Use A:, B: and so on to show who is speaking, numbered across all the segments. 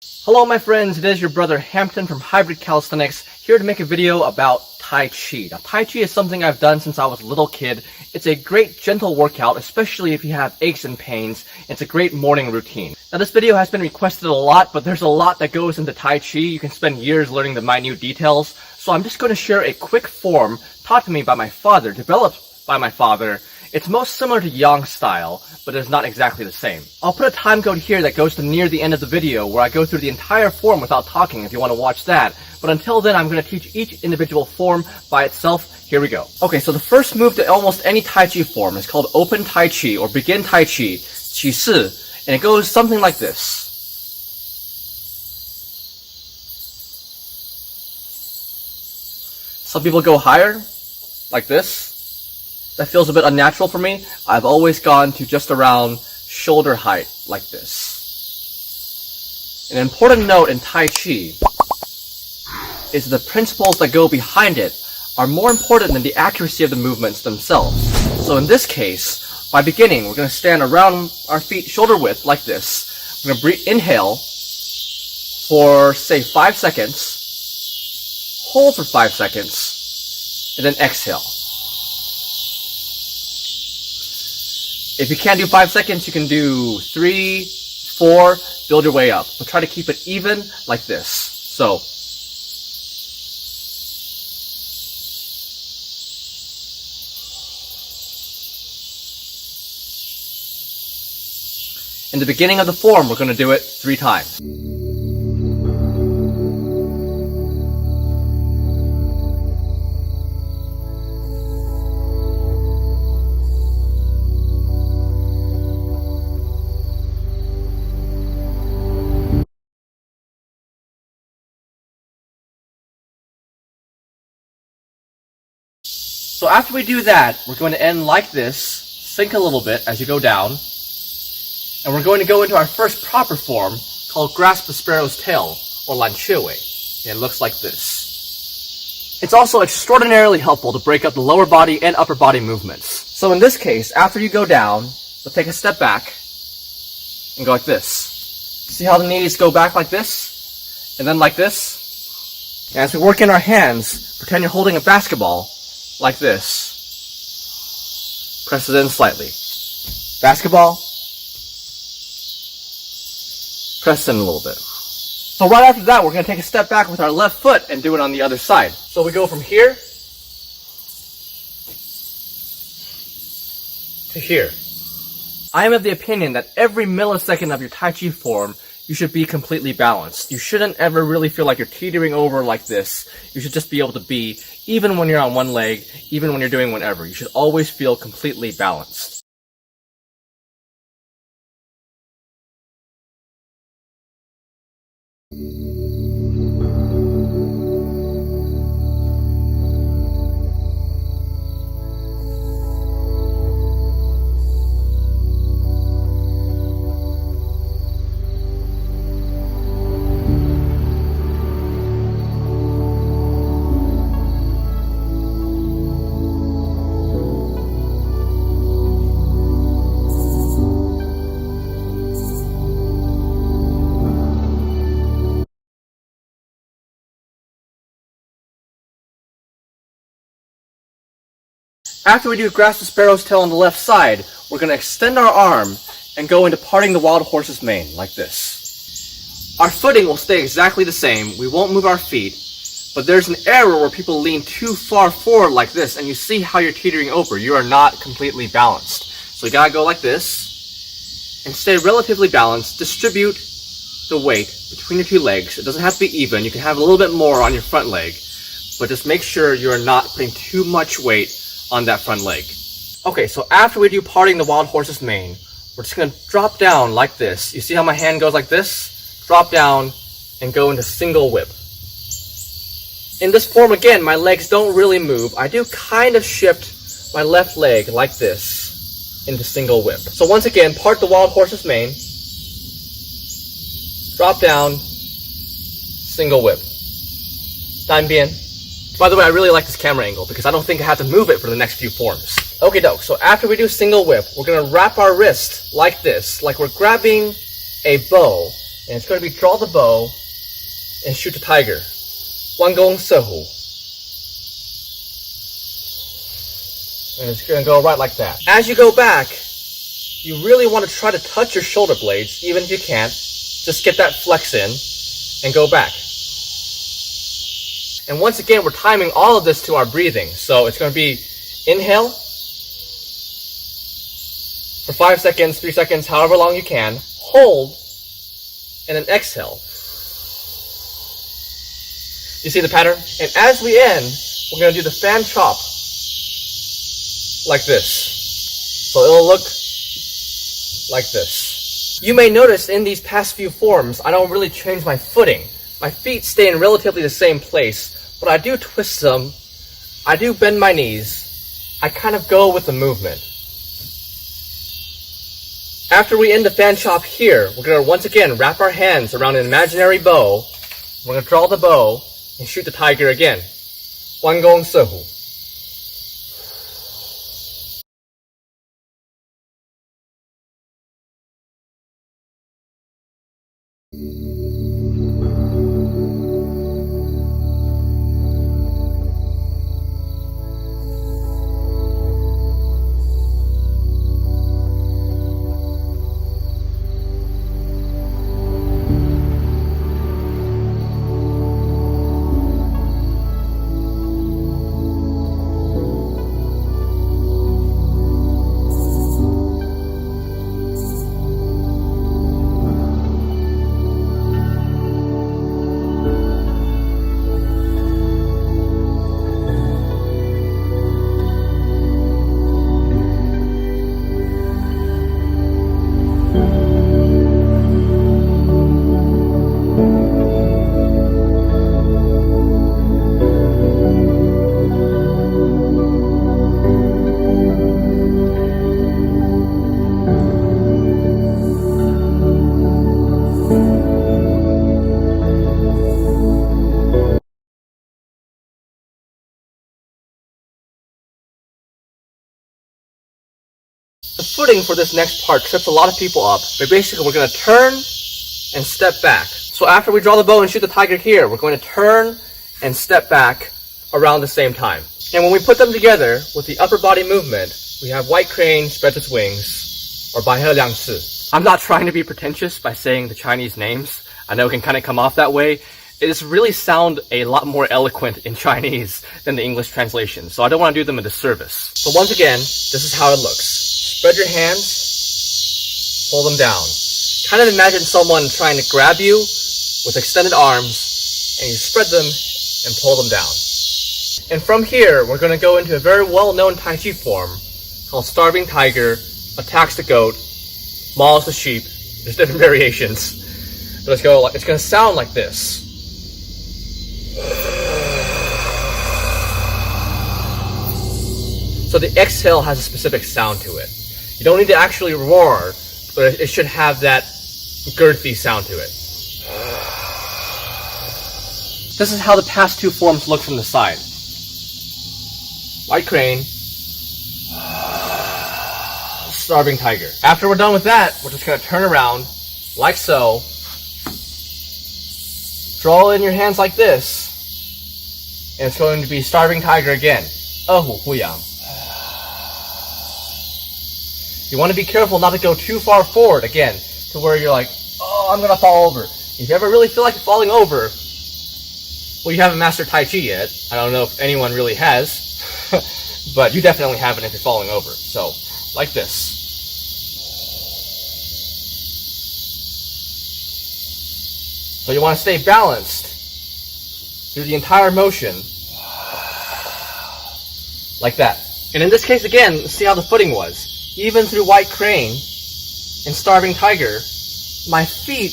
A: Hello my friends, it is your brother Hampton from Hybrid Calisthenics, here to make a video about Tai Chi. Now Tai Chi is something I've done since I was a little kid. It's a great gentle workout, especially if you have aches and pains. It's a great morning routine. Now this video has been requested a lot, but there's a lot that goes into Tai Chi. You can spend years learning the minute details. So I'm just going to share a quick form taught to me by my father, developed by my father. It's most similar to Yang style, but it's not exactly the same. I'll put a time code here that goes to near the end of the video where I go through the entire form without talking if you want to watch that. But until then, I'm going to teach each individual form by itself. Here we go. Okay, so the first move to almost any Tai Chi form is called Open Tai Chi or Begin Tai Chi, Qi Si, and it goes something like this. Some people go higher, like this. That feels a bit unnatural for me. I've always gone to just around shoulder height, like this. An important note in Tai Chi is the principles that go behind it are more important than the accuracy of the movements themselves. So in this case, by beginning, we're going to stand around our feet shoulder width, like this. We're going to inhale for, say, 5 seconds, hold for 5 seconds, and then exhale. If you can't do 5 seconds, you can do 3, 4, build your way up. But try to keep it even like this. So, in the beginning of the form, we're going to do it 3 times. So after we do that, we're going to end like this, sink a little bit as you go down, and we're going to go into our first proper form called Grasp the Sparrow's Tail, or Lan Che Wei. It looks like this. It's also extraordinarily helpful to break up the lower body and upper body movements. So in this case, after you go down, we'll take a step back and go like this. See how the knees go back like this, and then like this? And as we work in our hands, pretend you're holding a basketball, like this. Press it in slightly. Basketball. Press it in a little bit. So right after that, we're going to take a step back with our left foot and do it on the other side. So we go from here to here. I am of the opinion that every millisecond of your Tai Chi form, you should be completely balanced. You shouldn't ever really feel like you're teetering over like this. You should just be able to be, even when you're on one leg, even when you're doing whatever. You should always feel completely balanced. After we do Grasp the Sparrow's Tail on the left side, we're going to extend our arm and go into Parting the Wild Horse's Mane, like this. Our footing will stay exactly the same, we won't move our feet, but there's an error where people lean too far forward like this, and you see how you're teetering over. You are not completely balanced. So you gotta go like this, and stay relatively balanced. Distribute the weight between your two legs. It doesn't have to be even, you can have a little bit more on your front leg, but just make sure you're not putting too much weight on that front leg. Okay, so after we do Parting the Wild Horse's Mane, we're just going to drop down like this. You see how my hand goes like this? Drop down and go into single whip. In this form again, my legs don't really move. I do kind of shift my left leg like this into single whip. So once again, part the Wild Horse's Mane, drop down, single whip. 单边. By the way, I really like this camera angle because I don't think I have to move it for the next few forms. Okay, doke. So after we do single whip, we're going to wrap our wrist like this, like we're grabbing a bow And it's going to be draw the bow and shoot the tiger. Qigong sehu. And it's going to go right like that. As you go back, you really want to try to touch your shoulder blades, even if you can't. Just get that flex in and go back. And once again, we're timing all of this to our breathing. So it's going to be inhale for 5 seconds, 3 seconds, however long you can. Hold, and then exhale. You see the pattern? And as we end, we're going to do the fan chop like this. So it'll look like this. You may notice in these past few forms, I don't really change my footing. My feet stay in relatively the same place, but I do twist them. I do bend my knees. I kind of go with the movement. After we end the fan chop here, we're going to once again wrap our hands around an imaginary bow. We're going to draw the bow and shoot the tiger again. Qigong sehu. The footing for this next part trips a lot of people up, but basically we're going to turn and step back. So after we draw the bow and shoot the tiger here, we're going to turn and step back around the same time. And when we put them together with the upper body movement, we have white crane spreads its wings, or bai he liang ci. I'm not trying to be pretentious by saying the Chinese names. I know it can kind of come off that way. It just really sound a lot more eloquent in Chinese than the English translation, so I don't want to do them a disservice. So once again, this is how it looks. Spread your hands, pull them down. Kind of imagine someone trying to grab you with extended arms, and you spread them and pull them down. And from here, we're going to go into a very well-known Tai Chi form called Starving Tiger, Attacks the Goat, Mauls the Sheep. There's different variations. But it's going to sound like this. So the exhale has a specific sound to it. You don't need to actually roar, but it should have that girthy sound to it. This is how the past two forms look from the side. White crane, starving tiger. After we're done with that, we're just going to turn around like so. Draw in your hands like this, and it's going to be starving tiger again. Hu yang. You want to be careful not to go too far forward again, to where you're like, oh, I'm going to fall over. If you ever really feel like you're falling over, well, you haven't mastered Tai Chi yet. I don't know if anyone really has, but you definitely haven't if you're falling over. So, like this. So you want to stay balanced through the entire motion, like that. And in this case, again, see how the footing was. Even through white crane and starving tiger, my feet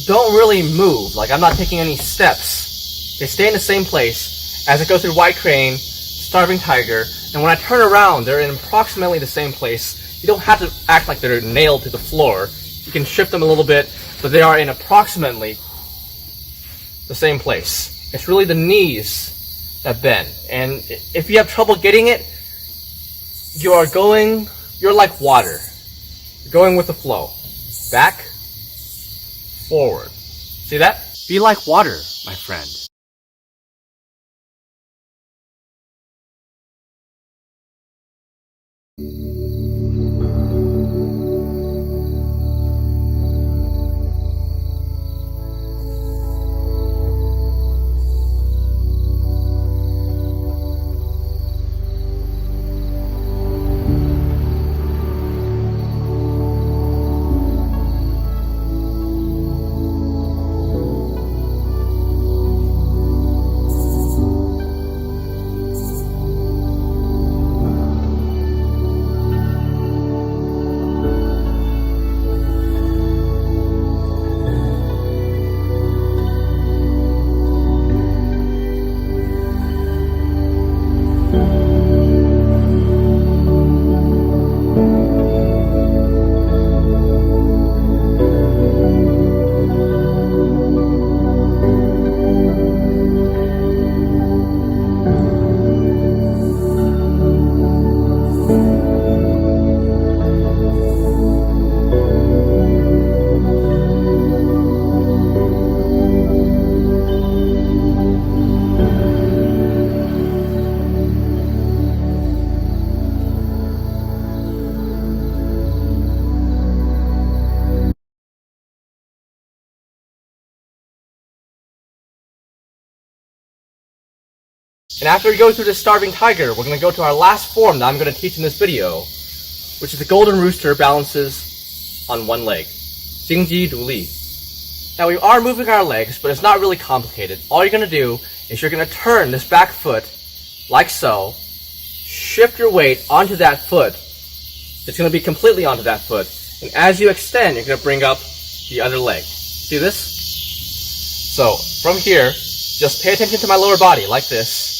A: don't really move. Like, I'm not taking any steps. They stay in the same place as I go through white crane, starving tiger, and when I turn around, they're in approximately the same place. You don't have to act like they're nailed to the floor. You can shift them a little bit, but they are in approximately the same place. It's really the knees that bend. And if you have trouble getting it, you're like water. You're going with the flow. Back, forward. See that? Be like water, my friend. And after we go through this starving tiger, we're going to go to our last form that I'm going to teach in this video, which is the golden rooster balances on one leg. Jingji Du Li. Now we are moving our legs, but it's not really complicated. All you're going to do is you're going to turn this back foot like so, shift your weight onto that foot. It's going to be completely onto that foot. And as you extend, you're going to bring up the other leg. See this? So from here, just pay attention to my lower body like this.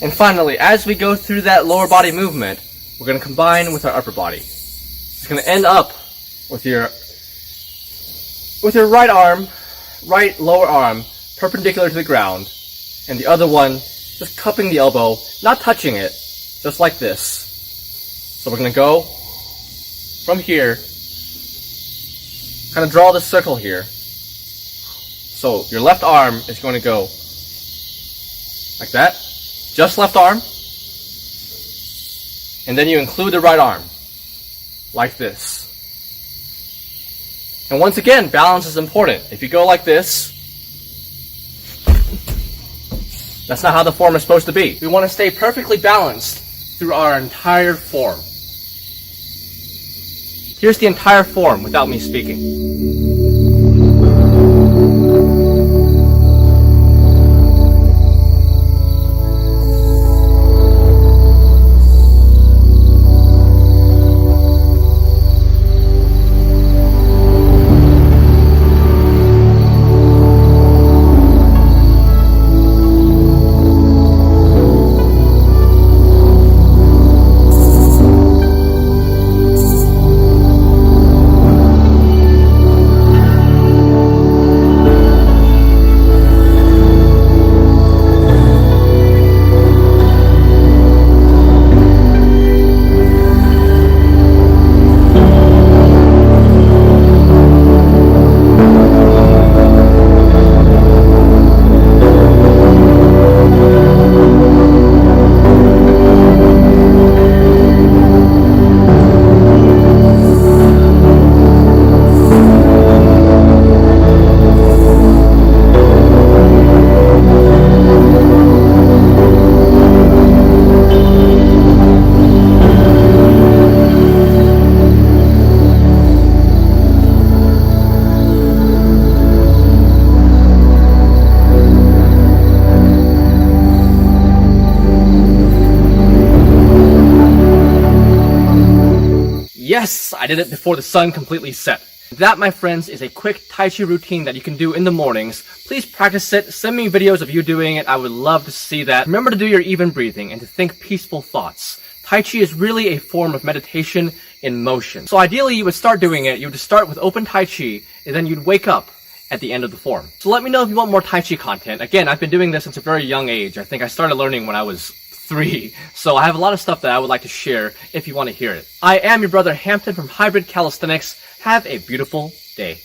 A: And finally, as we go through that lower body movement, we're going to combine with our upper body. It's going to end up with your right arm, right lower arm, perpendicular to the ground, and the other one just cupping the elbow, not touching it, just like this. So we're going to go from here, kind of draw this circle here. So your left arm is going to go like that. Just left arm, and then you include the right arm, like this. And once again, balance is important. If you go like this, that's not how the form is supposed to be. We want to stay perfectly balanced through our entire form. Here's the entire form without me speaking. Yes, I did it before the sun completely set. That, my friends, is a quick Tai Chi routine that you can do in the mornings. Please practice it. Send me videos of you doing it. I would love to see that. Remember to do your even breathing and to think peaceful thoughts. Tai Chi is really a form of meditation in motion. So ideally, you would start doing it. You would start with open Tai Chi, and then you'd wake up at the end of the form. So let me know if you want more Tai Chi content. Again, I've been doing this since a very young age. I think I started learning when I was 3. So I have a lot of stuff that I would like to share if you want to hear it. I am your brother Hampton from Hybrid Calisthenics. Have a beautiful day.